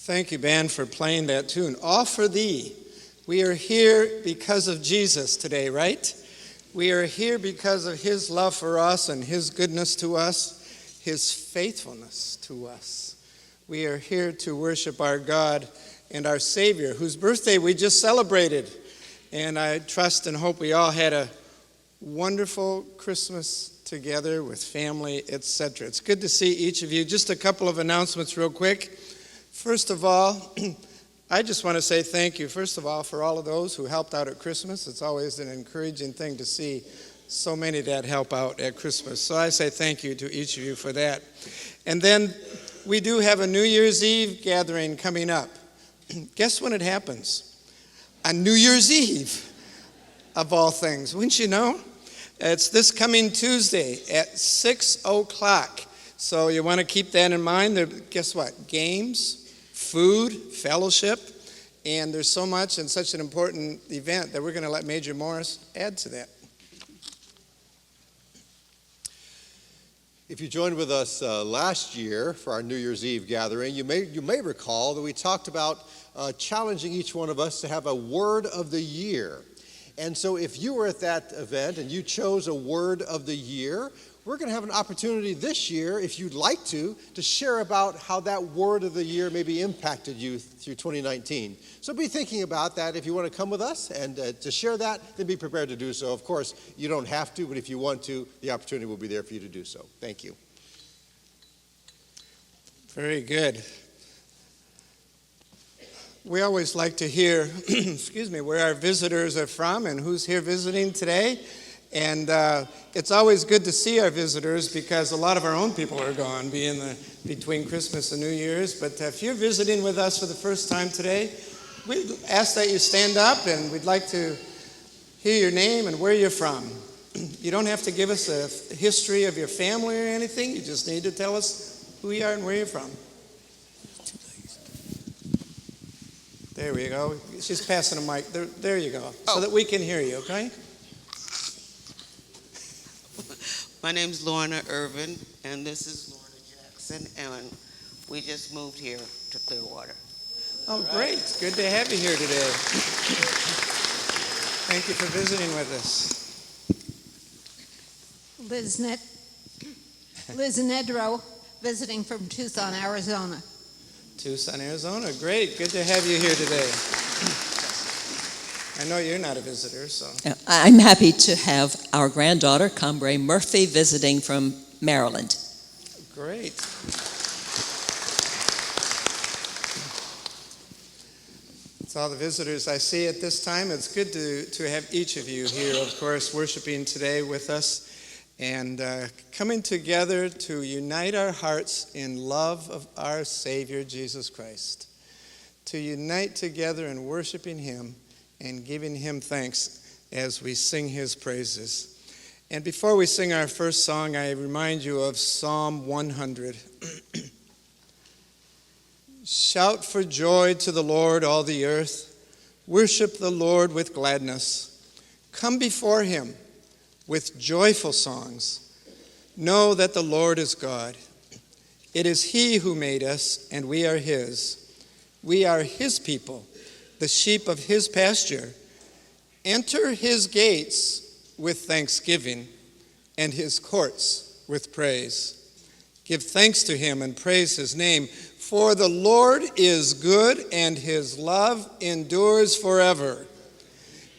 Thank you, band, for playing that tune. All for thee. We are here because of Jesus today, right? We are here because of his love for us and his goodness to us, his faithfulness to us. We are here to worship our God and our Savior, whose birthday we just celebrated. And I trust and hope we all had a wonderful Christmas together with family, etc. It's good to see each of you. Just a couple of announcements real quick. First of all, I just want to say thank you, first of all, for all of those who helped out at Christmas. It's always an encouraging thing to see so many that help out at Christmas. So I say thank you to each of you for that. And then we do have a New Year's Eve gathering coming up. Guess when it happens? On New Year's Eve, of all things. Wouldn't you know? It's this coming Tuesday at 6 o'clock. So you want to keep that in mind. There, guess what? Games, food, fellowship, and there's so much and such an important event that we're going to let Major Morris add to that. If you joined with us last year for our New Year's Eve gathering, you may recall that we talked about challenging each one of us to have a word of the year. And so if you were at that event and you chose a word of the year, we're going to have an opportunity this year, if you'd like to share about how that word of the year maybe impacted you through 2019. So be thinking about that. If you want to come with us and to share that, then be prepared to do so. Of course, you don't have to, but if you want to, the opportunity will be there for you to do so. Thank you. Very good. We always like to hear, where our visitors are from and who's here visiting today. And it's always good to see our visitors because a lot of our own people are gone between Christmas and New Year's. But if you're visiting with us for the first time today, we ask that you stand up and we'd like to hear your name and where you're from. You don't have to give us a history of your family or anything. You just need to tell us who you are and where you're from. There we go. She's passing a mic. There you go. So that we can hear you, okay? My name's Lorna Irvin, and this is Lorna Jackson, and we just moved here to Clearwater. Oh, great. Good to have you here today. Thank you for visiting with us. Liz Nedrow, visiting from Tucson, Arizona. Tucson, Arizona. Great. Good to have you here today. I know you're not a visitor, so. I'm happy to have our granddaughter, Cambray Murphy, visiting from Maryland. Great. It's all the visitors I see at this time. It's good to have each of you here, of course, worshiping today with us and coming together to unite our hearts in love of our Savior, Jesus Christ. To unite together in worshiping him and giving him thanks as we sing his praises. And before we sing our first song, I remind you of Psalm 100. Shout for joy to the Lord, all the earth. Worship the Lord with gladness. Come before him with joyful songs. Know that the Lord is God. It is he who made us, and we are his. We are his people, the sheep of his pasture. Enter his gates with thanksgiving and his courts with praise. Give thanks to him and praise his name, for the Lord is good and his love endures forever.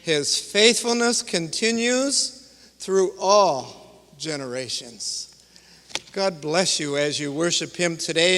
His faithfulness continues through all generations. God bless you as you worship him today.